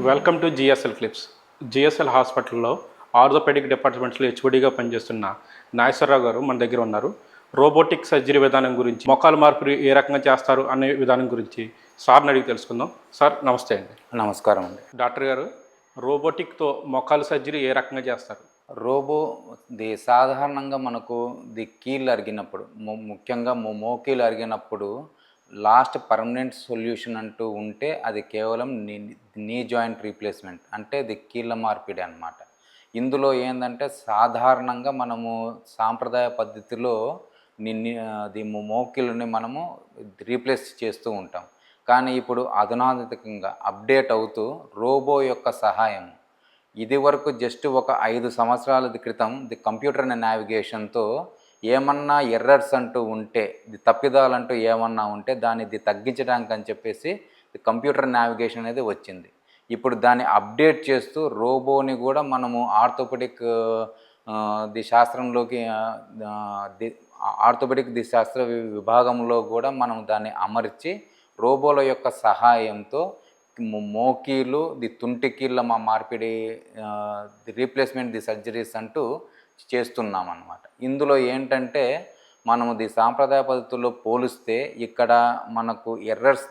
Welcome to GSL clips. GSL హాస్పిటల్లో orthopaedic డిపార్ట్మెంట్స్లో హెచ్ఓడిగా పనిచేస్తున్న నాగేశ్వరరావు గారు మన దగ్గర ఉన్నారు. రోబోటిక్ సర్జరీ విధానం గురించి, మోకాలు మార్పిడి ఏ రకంగా చేస్తారు అనే విధానం గురించి సార్ని అడిగి తెలుసుకుందాం. సార్ నమస్తే అండి. నమస్కారం అండి. డాక్టర్ గారు, రోబోటిక్తో మోకాలు సర్జరీ ఏ రకంగా చేస్తారు? సాధారణంగా మనకు కీళ్ళు అరిగినప్పుడు, ముఖ్యంగా మోకీలు అరిగినప్పుడు లాస్ట్ పర్మనెంట్ సొల్యూషన్ అంటూ ఉంటే అది కేవలం నీ జాయింట్ రీప్లేస్మెంట్, అంటే కీళ్ళ మార్పిడి అన్నమాట. ఇందులో ఏంటంటే సాధారణంగా మనము సాంప్రదాయ పద్ధతిలో మోకీలని మనము రీప్లేస్ చేస్తూ ఉంటాం. కానీ ఇప్పుడు అధునాతకంగా అప్డేట్ అవుతూ రోబో యొక్క సహాయం, ఇది వరకు జస్ట్ ఒక 5 సంవత్సరాల క్రితం కంప్యూటర్ నావిగేషన్తో ఏమన్నా ఎర్రర్స్ అంటూ ఉంటే, తప్పిదాలంటూ ఏమన్నా ఉంటే దాన్ని తగ్గించడానికి అని చెప్పేసి కంప్యూటర్ నావిగేషన్ అనేది వచ్చింది. ఇప్పుడు దాన్ని అప్డేట్ చేస్తూ రోబోని కూడా మనము ఆర్థోపెడిక్ శాస్త్రంలోకి ఆర్థోపెడిక్ శాస్త్ర విభాగంలో కూడా మనం దాన్ని అమర్చి రోబోల యొక్క సహాయంతో మోకీలు తుంటికీళ్ళ మార్పిడి రీప్లేస్మెంట్ సర్జరీస్ అంటూ చేస్తున్నాం అన్నమాట. ఇందులో ఏంటంటే మనము సాంప్రదాయ పద్ధతుల్లో పోలిస్తే ఇక్కడ మనకు ఎర్రర్స్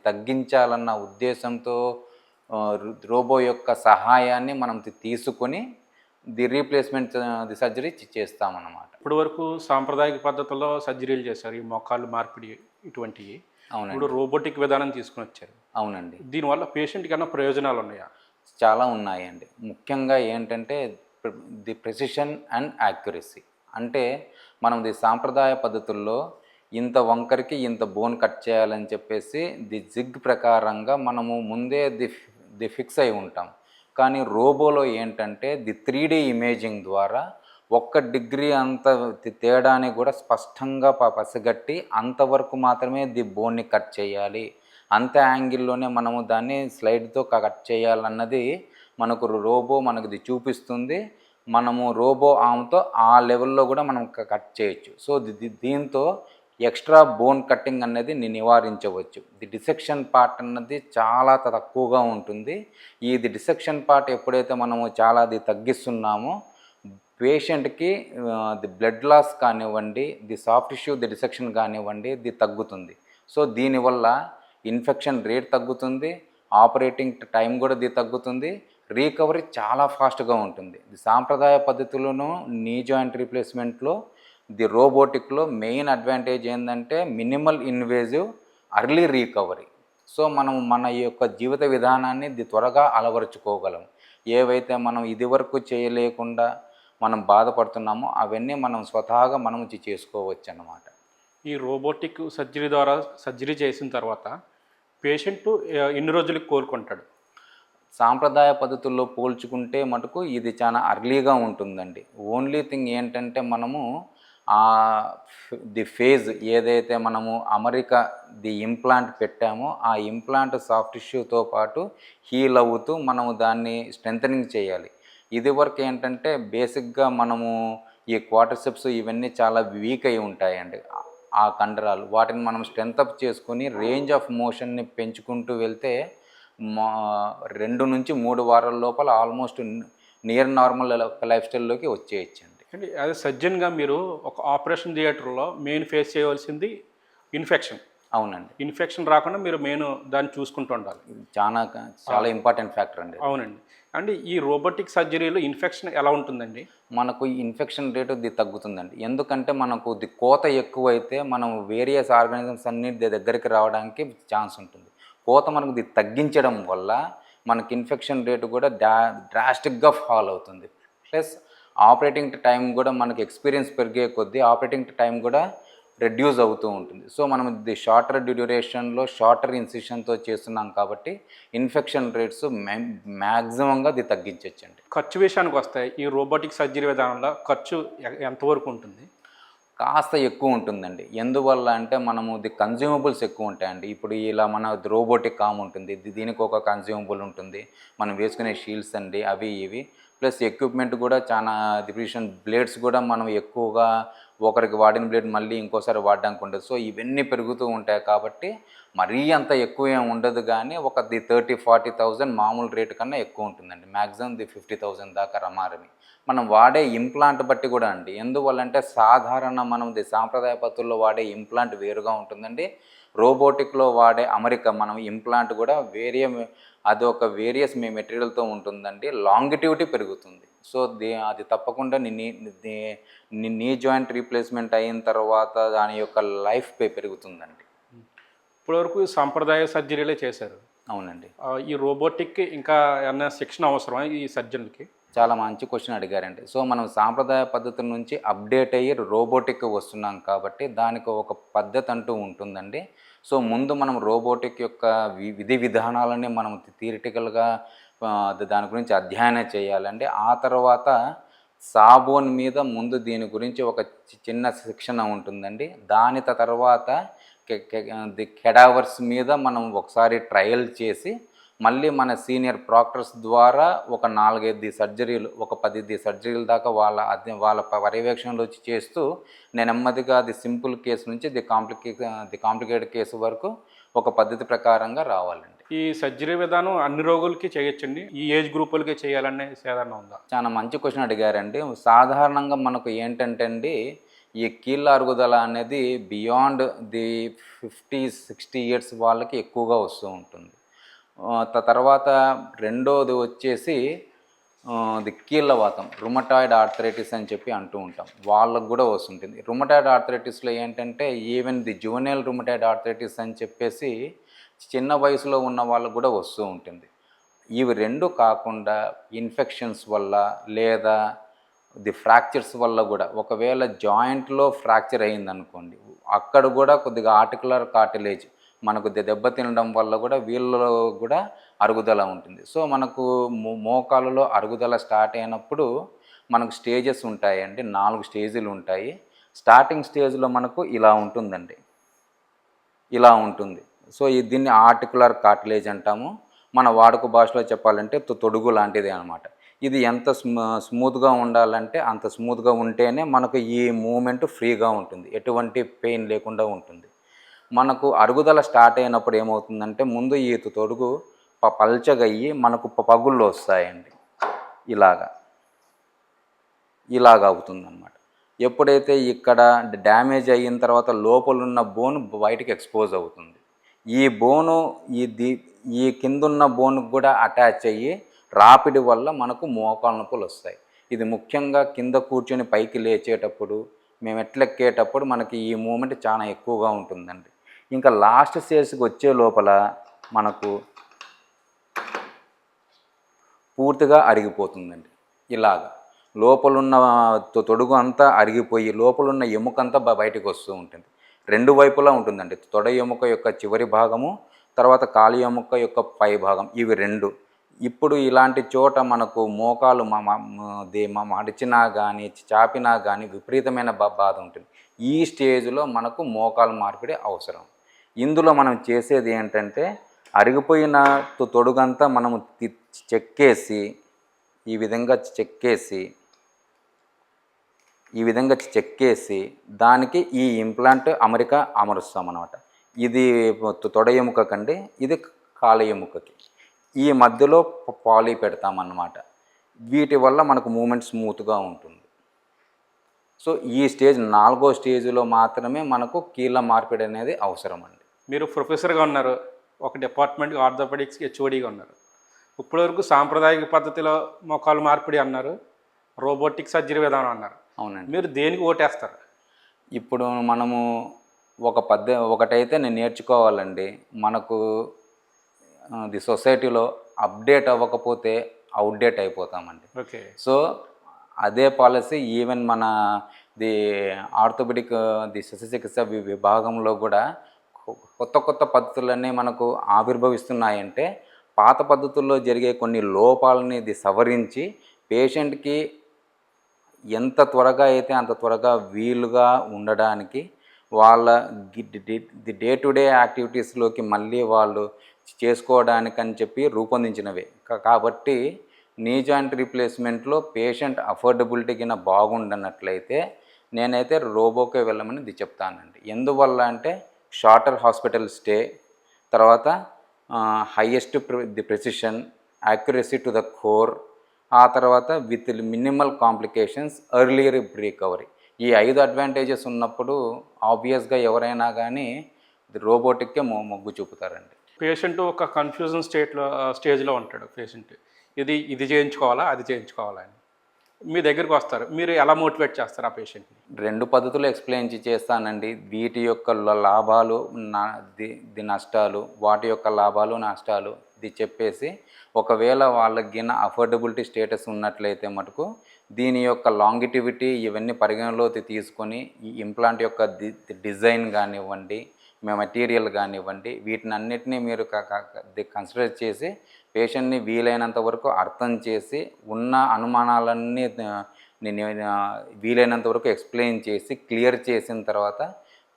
తగ్గించాలన్న ఉద్దేశంతో రోబో యొక్క సహాయాన్ని మనం తీసుకొని రీప్లేస్మెంట్ సర్జరీ చేస్తామన్నమాట. ఇప్పటి వరకు సాంప్రదాయక పద్ధతుల్లో సర్జరీలు చేశారు, ఈ మోకాలు మార్పిడి ఇటువంటివి. అవునండి. ఇప్పుడు రోబోటిక్ విధానం తీసుకుని వచ్చారు. అవునండి. దీనివల్ల పేషెంట్కి ఏమైనా ప్రయోజనాలు ఉన్నాయా? చాలా ఉన్నాయండి. ముఖ్యంగా ఏంటంటే ప్రెసిషన్ అండ్ యాక్యురసీ. అంటే మనం సాంప్రదాయ పద్ధతుల్లో ఇంత వంకరికి ఇంత బోన్ కట్ చేయాలని చెప్పేసి జిగ్ ప్రకారంగా మనము ముందే ఫిక్స్ అయి ఉంటాం. కానీ రోబోలో ఏంటంటే 3D ఇమేజింగ్ ద్వారా 1 డిగ్రీ అంత తేడాని కూడా స్పష్టంగా పసిగట్టి అంతవరకు మాత్రమే బోన్ని కట్ చేయాలి, అంత యాంగిల్లోనే మనము దాన్ని స్లైడ్తో కట్ చేయాలన్నది మనకు రోబో మనకు చూపిస్తుంది. మనము రోబో ఆమ్తో ఆ లెవెల్లో కూడా మనం కట్ చేయొచ్చు. సో దీంతో ఎక్స్ట్రా బోన్ కట్టింగ్ అనేది నివారించవచ్చు. డిసెక్షన్ పార్ట్ అన్నది చాలా తక్కువగా ఉంటుంది. ఈ డిసెక్షన్ పార్ట్ ఎప్పుడైతే మనము చాలా తగ్గిస్తున్నామో పేషెంట్కి బ్లడ్ లాస్ కానివ్వండి, సాఫ్ట్ టిష్యూ డిసెక్షన్ కానివ్వండి, తగ్గుతుంది. సో దీనివల్ల ఇన్ఫెక్షన్ రేట్ తగ్గుతుంది, ఆపరేటింగ్ టైం కూడా తగ్గుతుంది, రీకవరీ చాలా ఫాస్ట్గా ఉంటుంది. సాంప్రదాయ పద్ధతులను నీ జాయింట్ రీప్లేస్మెంట్లో రోబోటిక్లో మెయిన్ అడ్వాంటేజ్ ఏంటంటే minimal invasive early recovery. So మనం మన యొక్క జీవిత విధానాన్ని త్వరగా అలవరుచుకోగలం. ఏవైతే మనం ఇదివరకు చేయలేకుండా మనం బాధపడుతున్నామో అవన్నీ మనం స్వతహాగా మనం చేసుకోవచ్చు అన్నమాట. ఈ రోబోటిక్ సర్జరీ ద్వారా సర్జరీ చేసిన తర్వాత పేషెంట్ ఎన్ని రోజులకు కోలుకుంటాడు? సాంప్రదాయ పద్ధతుల్లో పోల్చుకుంటే మటుకు ఇది చాలా అర్లీగా ఉంటుందండి. ఓన్లీ థింగ్ ఏంటంటే మనము ఫేజ్ ఏదైతే మనము అమెరికా ఇంప్లాంట్ పెట్టామో ఆ ఇంప్లాంట్ సాఫ్ట్ టిష్యూతో పాటు హీల్ అవుతూ మనము దాన్ని స్ట్రెంథనింగ్ చేయాలి. ఇది వరకు ఏంటంటే బేసిక్గా మనము ఈ క్వాడ్రిసెప్స్ ఇవన్నీ చాలా వీక్ అయి ఉంటాయండి. ఆ కండరాలు వాటిని మనం స్ట్రెంత్ అప్ చేసుకొని రేంజ్ ఆఫ్ మోషన్ని పెంచుకుంటూ వెళ్తే 2 నుంచి 3 వారాల లోపల ఆల్మోస్ట్ నియర్ నార్మల్ లైఫ్ స్టైల్లోకి వచ్చేయచ్చండి. అంటే యాజ్ ఎ సర్జన్గా మీరు ఒక ఆపరేషన్ థియేటర్లో మెయిన్ ఫేస్ చేయవలసింది ఇన్ఫెక్షన్. అవునండి. ఇన్ఫెక్షన్ రాకుండా మీరు మెయిన్ దాన్ని చూసుకుంటూ ఉండాలి. చాలా ఇంపార్టెంట్ ఫ్యాక్టర్ అండి. అవునండి. అంటే ఈ రోబోటిక్ సర్జరీలో ఇన్ఫెక్షన్ ఎలా ఉంటుందండి? మనకు ఇన్ఫెక్షన్ రేటు తగ్గుతుందండి. ఎందుకంటే మనకు కోత ఎక్కువైతే మనం వేరియస్ ఆర్గానిజమ్స్ అన్ని దగ్గరికి రావడానికి ఛాన్స్ ఉంటుంది. కోత మనకు తగ్గించడం వల్ల మనకి ఇన్ఫెక్షన్ రేటు కూడా డ్రాస్టిక్గా ఫాల్ అవుతుంది. ప్లస్ ఆపరేటింగ్ టైం కూడా మనకి ఎక్స్పీరియన్స్ పెరిగే కొద్దీ ఆపరేటింగ్ టైం కూడా రెడ్యూస్ అవుతూ ఉంటుంది. సో మనం షార్టర్ డ్యూరేషన్లో షార్టర్ ఇన్సిషన్తో చేస్తున్నాం కాబట్టి ఇన్ఫెక్షన్ రేట్స్ మ్యాక్సిమంగా తగ్గించవచ్చండి. ఖర్చు విషయానికి వస్తాయి, ఈ రోబోటిక్ సర్జరీ విధానంలో ఖర్చు ఎంతవరకు ఉంటుంది? కాస్త ఎక్కువ ఉంటుందండి. ఎందువల్ల అంటే మనము కన్జ్యూమబుల్స్ ఎక్కువ ఉంటాయండి. ఇప్పుడు ఇలా మన రోబోటిక్ ఆర్మ్ ఉంటుంది, దీనికి ఒక కన్జ్యూమబుల్ ఉంటుంది, మనం వేసుకునే షీల్డ్స్ అండి అవి ఇవి, ప్లస్ ఎక్విప్మెంట్ కూడా చాలా డిప్రిషన్ బ్లేడ్స్ కూడా మనం ఎక్కువగా ఒకరికి వాడిన బ్లేడ్ మళ్ళీ ఇంకోసారి వాడడానికి ఉండదు. సో ఇవన్నీ పెరుగుతూ ఉంటాయి కాబట్టి మరీ అంత ఎక్కువ ఏం ఉండదు, కానీ ఒక 30,000-40,000 మామూలు రేటు కన్నా ఎక్కువ ఉంటుందండి. మ్యాక్సిమం 50,000 దాకా రమారమి. మనం వాడే ఇంప్లాంట్ బట్టి కూడా అండి. ఎందువల్లంటే సాధారణ మనం సాంప్రదాయ పద్ధతుల్లో వాడే ఇంప్లాంట్ వేరుగా ఉంటుందండి. రోబోటిక్లో వాడే మనం ఇంప్లాంట్ కూడా అదొక వేరియస్ మెటీరియల్తో ఉంటుందండి. లాంగిటివిటీ పెరుగుతుంది. సో అది తప్పకుండా నీ జాయింట్ రీప్లేస్మెంట్ అయిన తర్వాత దాని యొక్క లైఫ్ పెరుగుతుందండి. ఇప్పటివరకు సాంప్రదాయ సర్జరీలే చేశారు. అవునండి. ఈ రోబోటిక్ ఇంకా ఏమన్నా శిక్షణ అవసరమా ఈ సర్జన్లకి? చాలా మంచి క్వశ్చన్ అడిగారండి. సో మనం సాంప్రదాయ పద్ధతుల నుంచి అప్డేట్ అయ్యి రోబోటిక్ వస్తున్నాం కాబట్టి దానికి ఒక పద్ధతి అంటూ ఉంటుందండి. సో ముందు మనం రోబోటిక్ యొక్క విధి విధానాలని మనం థియరిటికల్గా దాని గురించి అధ్యయనం చేయాలండి. ఆ తర్వాత సాబోన్ మీద ముందు దీని గురించి ఒక చిన్న శిక్షణ ఉంటుందండి. దాని తర్వాత కెడావర్స్ మీద మనం ఒకసారి ట్రయల్ చేసి మళ్ళీ మన సీనియర్ ప్రాక్టర్స్ ద్వారా ఒక 4-5 సర్జరీలు, ఒక 10 సర్జరీల దాకా వాళ్ళ పర్యవేక్షణలో వచ్చి చేస్తూ నేను నెమ్మదిగా అది సింపుల్ కేసు నుంచి ది కాంప్లికేటెడ్ కేసు వరకు ఒక పద్ధతి ప్రకారంగా రావాలండి. ఈ సర్జరీ విధానం అన్ని రోగులకి చేయొచ్చండి? ఈ ఏజ్ గ్రూపులకి చేయాలనే సాధారణ ఉందా? చాలా మంచి క్వశ్చన్ అడిగారండి. సాధారణంగా మనకు ఏంటంటే అండి, ఈ కీళ్ళ అరుగుదల అనేది బియాండ్ ది 50-60 ఇయర్స్ వాళ్ళకి ఎక్కువగా వస్తూ ఉంటుంది. తర్వాత రెండోది వచ్చేసి ది కీళ్ళవాతం, రుమటాయిడ్ ఆర్థరైటిస్ అని చెప్పి అంటూ ఉంటాం, వాళ్ళకు కూడా వస్తుంటుంది. రుమటాయిడ్ ఆర్థరైటిస్లో ఏంటంటే even the juvenile rheumatoid arthritis అని చెప్పేసి చిన్న వయసులో ఉన్న వాళ్ళకు కూడా వస్తూ ఉంటుంది. ఇవి రెండు కాకుండా ఇన్ఫెక్షన్స్ వల్ల లేదా ది ఫ్రాక్చర్స్ వల్ల కూడా, ఒకవేళ జాయింట్లో ఫ్రాక్చర్ అయిందనుకోండి, అక్కడ కూడా కొద్దిగా ఆర్టికులర్ కార్టిలేజ్ మనకు దెబ్బ తినడం వల్ల కూడా వీళ్ళలో కూడా అరుగుదల ఉంటుంది. సో మనకు మోకాలలో అరుగుదల స్టార్ట్ అయినప్పుడు మనకు స్టేజెస్ ఉంటాయండి. 4 స్టేజీలు ఉంటాయి. స్టార్టింగ్ స్టేజ్లో మనకు ఇలా ఉంటుందండి, ఇలా ఉంటుంది. సో దీన్ని ఆర్టికులర్ కార్టిలేజ్ అంటాము. మన వాడుక భాషలో చెప్పాలంటే తొడుగు లాంటిది అనమాట. ఇది ఎంత స్మూత్గా ఉండాలంటే అంత స్మూత్గా ఉంటేనే మనకు ఈ మూమెంట్ ఫ్రీగా ఉంటుంది, ఎటువంటి పెయిన్ లేకుండా ఉంటుంది. మనకు అరుగుదల స్టార్ట్ అయినప్పుడు ఏమవుతుందంటే ముందు ఈ తొడుగు పల్చగయ్యి మనకు పగుళ్ళు వస్తాయండి. ఇలాగ అవుతుందన్నమాట. ఎప్పుడైతే ఇక్కడ డ్యామేజ్ అయిన తర్వాత లోపలున్న బోన్ బయటికి ఎక్స్పోజ్ అవుతుంది. ఈ బోను ఈ కిందున్న బోన్కు కూడా అటాచ్ అయ్యి రాపిడి వల్ల మనకు మోకాలు నొప్పులు వస్తాయి. ఇది ముఖ్యంగా కింద కూర్చొని పైకి లేచేటప్పుడు, మేము ఎట్లెక్కేటప్పుడు మనకి ఈ మూమెంట్ చాలా ఎక్కువగా ఉంటుందండి. ఇంకా లాస్ట్ స్టేజ్కి వచ్చే లోపల మనకు పూర్తిగా అరిగిపోతుందండి. లోపలున్న తొడుగు అంతా అరిగిపోయి లోపలున్న ఎముకంతా బయటకు వస్తూ ఉంటుంది. 2 వైపులా ఉంటుందండి. తొడ ఎముక యొక్క చివరి భాగము, తర్వాత కాలి ఎముక యొక్క పై భాగం, ఇవి 2. ఇప్పుడు ఇలాంటి చోట మనకు మోకాలు మడిచినా కానీ చాపినా కానీ విపరీతమైన బాధ ఉంటుంది. ఈ స్టేజ్లో మనకు మోకాలు మార్పిడి అవసరం. ఇందులో మనం చేసేది ఏంటంటే అరిగిపోయిన తొడుగంతా మనము చెక్కేసి ఈ విధంగా చెక్కేసి దానికి ఈ ఇంప్లాంట్ అమరుస్తాం అన్నమాట. ఇది తొడ ఎముకకండి, ఇది కాళ్ళ ఎముకకి. ఈ మధ్యలో పాలీ పెడతామన్నమాట. వీటి వల్ల మనకు మూమెంట్ స్మూత్గా ఉంటుంది. సో ఈ స్టేజ్ 4వ స్టేజ్లో మాత్రమే మనకు కీళ్ళ మార్పిడి అనేది అవసరం అండి. మీరు ప్రొఫెసర్గా ఉన్నారు, ఒక డిపార్ట్మెంట్కి ఆర్థోపెడిక్స్కి హెచ్ఓడిగా ఉన్నారు. ఇప్పటివరకు సాంప్రదాయిక పద్ధతిలో మోకాలు మార్పిడి అన్నారు, రోబోటిక్ సర్జరీ విధానం అన్నారు. అవునండి. మీరు దేనికి ఓటేస్తారు? ఇప్పుడు మనము ఒకటైతే నేను నేర్చుకోవాలండి. మనకు ది సొసైటీలో అప్డేట్ అవ్వకపోతే అవుట్డేట్ అయిపోతామండి. ఓకే. సో అదే పాలసీ ఈవెన్ మన ది ఆర్థోపెడిక్ శస్త్రచికిత్స విభాగంలో కూడా కొత్త పద్ధతులన్నీ మనకు ఆవిర్భవిస్తున్నాయంటే పాత పద్ధతుల్లో జరిగే కొన్ని లోపాలని సవరించి పేషెంట్కి ఎంత త్వరగా అయితే అంత త్వరగా వీలుగా ఉండడానికి వాళ్ళ ది డే టు డే యాక్టివిటీస్లోకి మళ్ళీ వాళ్ళు చేసుకోవడానికని చెప్పి రూపొందించినవే. కాబట్టి నీ జాయింట్ రీప్లేస్మెంట్లో పేషెంట్ అఫోర్డబిలిటీ కింద బాగుండనట్లయితే నేనైతే రోబోకే వెళ్ళమని ఇది చెప్తానండి. ఎందువల్ల అంటే షార్టర్ హాస్పిటల్ స్టే, తర్వాత highest the precision, accuracy to the core, ఆ తర్వాత with minimal complications, earlier recovery. ఈ 5 అడ్వాంటేజెస్ ఉన్నప్పుడు ఆబ్వియస్గా ఎవరైనా కానీ రోబోటిక్కే మొగ్గు చూపుతారండి. పేషెంట్ ఒక కన్ఫ్యూజన్ స్టేజ్లో ఉంటాడు పేషెంట్. ఇది చేయించుకోవాలా, అది చేయించుకోవాలా అని. మీ దగ్గరికి వస్తారు. మీరు ఎలా మోటివేట్ చేస్తారు ఆ పేషెంట్ని? 2 పద్ధతులు ఎక్స్‌ప్లెయిన్ చేస్తానండి. వీటి యొక్క లాభాలు, నష్టాలు, వాటి యొక్క లాభాలు, నష్టాలు ఇది చెప్పేసి, ఒకవేళ వాళ్ళకి గిన అఫోర్డబిలిటీ స్టేటస్ ఉన్నట్లయితే మటుకు దీని యొక్క లాంగిటివిటీ ఇవన్నీ పరిగణలోకి తీసుకొని ఈ ఇంప్లాంట్ యొక్క డిజైన్ కానివ్వండి, మెటీరియల్ కానివ్వండి, వీటినన్నిటినీ మీరు కన్సిడర్ చేసి పేషెంట్ని వీలైనంత వరకు అర్థం చేసి ఉన్న అనుమానాలన్నీ వీలైనంత వరకు ఎక్స్ప్లెయిన్ చేసి క్లియర్ చేసిన తర్వాత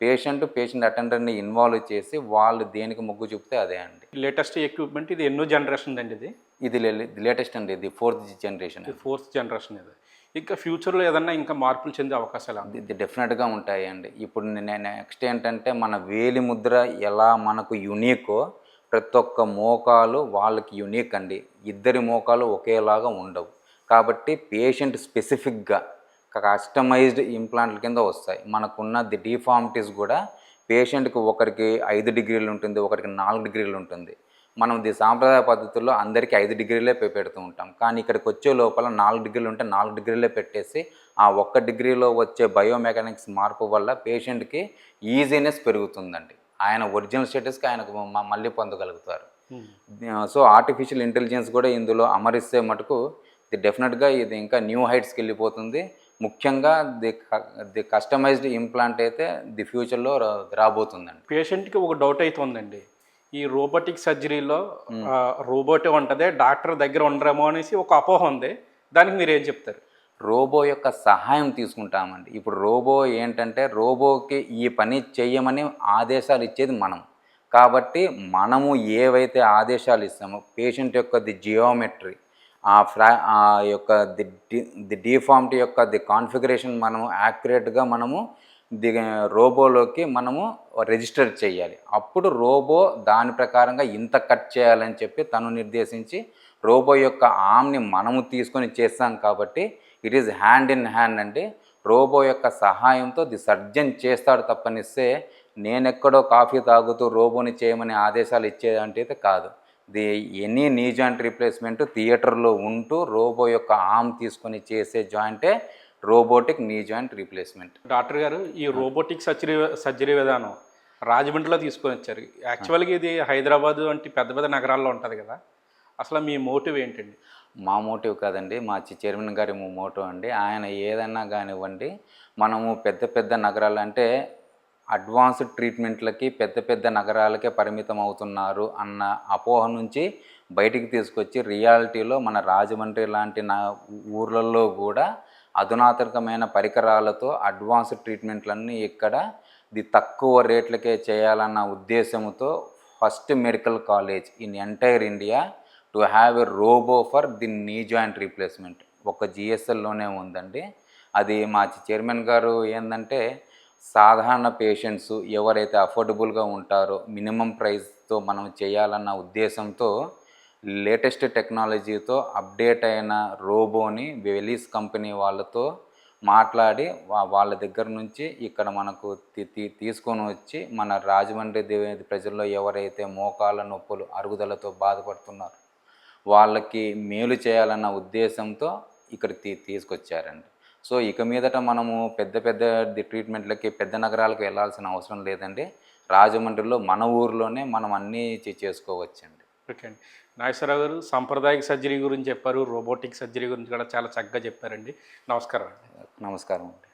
పేషెంట్ అటెండర్ని ఇన్వాల్వ్ చేసి వాళ్ళు దేనికి మొగ్గు చూపితే అదే అండి. లేటెస్ట్ ఎక్విప్మెంట్ ఇది ఎన్నో జనరేషన్ అండి ఇది? ఇది లేటెస్ట్ అండి, ఇది 4th జనరేషన్. ఇది 4th జనరేషన్ ఇది. ఇంకా ఫ్యూచర్లో ఏదన్నా ఇంకా మార్పులు చెందే అవకాశాలు ఇది డెఫినెట్గా ఉంటాయండి. ఇప్పుడు నేను నెక్స్ట్ ఏంటంటే మన వేలి ముద్ర ఎలా మనకు యునీకో ప్రతి ఒక్క మోకాలు వాళ్ళకి యునీక్ అండి. ఇద్దరి మోకాలు ఒకేలాగా ఉండవు. కాబట్టి పేషెంట్ స్పెసిఫిక్గా కస్టమైజ్డ్ ఇంప్లాంట్ల కింద వస్తాయి. మనకున్న డిఫార్మిటీస్ కూడా పేషెంట్కి ఒకరికి 5 డిగ్రీలు ఉంటుంది, ఒకరికి 4 డిగ్రీలు ఉంటుంది. మనం సాంప్రదాయ పద్ధతుల్లో అందరికీ 5 డిగ్రీలే పెడుతూ ఉంటాం. కానీ ఇక్కడికి వచ్చే లోపల 4 డిగ్రీలు ఉంటే 4 డిగ్రీలే పెట్టేసి ఆ 1 డిగ్రీలో వచ్చే బయోమెకానిక్స్ మార్పు వల్ల పేషెంట్కి ఈజీనెస్ పెరుగుతుందండి. ఆయన ఒరిజినల్ స్టేటస్కి ఆయనకు మళ్ళీ పొందగలుగుతారు. సో ఆర్టిఫిషియల్ ఇంటెలిజెన్స్ కూడా ఇందులో అమరిస్తే మటుకు డెఫినెట్గా ఇది ఇంకా న్యూ హైట్స్కి వెళ్ళిపోతుంది. ముఖ్యంగా కస్టమైజ్డ్ ఇంప్లాంట్ అయితే ఫ్యూచర్లో రాబోతుందండి. పేషెంట్కి ఒక డౌట్ అయితే ఉందండి. ఈ రోబోటిక్ సర్జరీలో రోబోటే ఉంటుంది, డాక్టర్ దగ్గర ఉండరేమో అనేసి ఒక అపోహ ఉంది. దానికి మీరు ఏం చెప్తారు? రోబో యొక్క సహాయం తీసుకుంటామండి. ఇప్పుడు రోబో ఏంటంటే రోబోకి ఈ పని చెయ్యమని ఆదేశాలు ఇచ్చేది మనం. కాబట్టి మనము ఏవైతే ఆదేశాలు ఇస్తామో పేషెంట్ యొక్క జియోమెట్రీ, ఆ యొక్క డిఫార్మిటీ యొక్క కాన్ఫిగరేషన్ మనము యాక్యురేట్గా మనము రోబోలోకి మనము రిజిస్టర్ చేయాలి. అప్పుడు రోబో దాని ప్రకారంగా ఇంత కట్ చేయాలని చెప్పి తను నిర్దేశించి రోబో యొక్క ఆర్మ్ని మనము తీసుకొని చేస్తాం. కాబట్టి it is hand in hand అండి. రోబో యొక్క సహాయంతో సర్జన్ చేస్తాడు తప్పనిస్తే నేనెక్కడో కాఫీ తాగుతూ రోబోని చేయమని ఆదేశాలు ఇచ్చేదంటే కాదు. ఎనీ నీ జాయింట్ రీప్లేస్మెంట్ థియేటర్లో ఉంటూ రోబో యొక్క ఆర్మ్ తీసుకొని చేసే జాయింటే robotic knee joint replacement. Doctor గారు, ఈ రోబోటిక్ సర్జరీ విధానం రాజమండ్రిలో తీసుకొని వచ్చారు. యాక్చువల్గా ఇది హైదరాబాద్ వంటి పెద్ద పెద్ద నగరాల్లో ఉంటుంది కదా. అసలు మీ మోటివ్ ఏంటండి? మా మోటివ్ కాదండి, మా చైర్మన్ గారి మోటివ్ అండి. ఆయన ఏదన్నా కానివ్వండి, మనము పెద్ద పెద్ద నగరాలు అంటే అడ్వాన్స్డ్ ట్రీట్మెంట్లకి పెద్ద పెద్ద నగరాలకే పరిమితం అవుతున్నారు అన్న అపోహ నుంచి బయటికి తీసుకొచ్చి రియాలిటీలో మన రాజమండ్రి లాంటి ఊర్లలో కూడా అధునాతనమైన పరికరాలతో అడ్వాన్స్డ్ ట్రీట్మెంట్లన్నీ ఇక్కడ తక్కువ రేట్లకే చేయాలన్న ఉద్దేశంతో first medical college in entire India to have a robot for knee joint replacement ఒక జిఎస్ఎల్లోనే ఉందండి. అది మా చైర్మన్ గారు ఏంటంటే సాధారణ పేషెంట్స్ ఎవరైతే అఫోర్డబుల్గా ఉంటారో మినిమం ప్రైస్తో మనం చేయాలన్న ఉద్దేశంతో లేటెస్ట్ టెక్నాలజీతో అప్డేట్ అయిన రోబోని వెలీస్ కంపెనీ వాళ్ళతో మాట్లాడి వాళ్ళ దగ్గర నుంచి ఇక్కడ మనకు తీసుకొని వచ్చి మన రాజమండ్రి ప్రజల్లో ఎవరైతే మోకాళ్ళ నొప్పులు అరుగుదలతో బాధపడుతున్నారో వాళ్ళకి మేలు చేయాలన్న ఉద్దేశంతో ఇక్కడ తీసుకొచ్చారండి. సో ఇక మీదట మనము పెద్ద పెద్ద ట్రీట్మెంట్లకి పెద్ద నగరాలకు వెళ్ళాల్సిన అవసరం లేదండి. రాజమండ్రిలో మన ఊరిలోనే మనం అన్నీ చేసుకోవచ్చండి. ఓకే అండి. నాగేశ్వరరావు గారు సాంప్రదాయిక సర్జరీ గురించి చెప్పారు, రోబోటిక్ సర్జరీ గురించి కూడా చాలా చక్కగా చెప్పారండి. నమస్కారం. నమస్కారం అండి.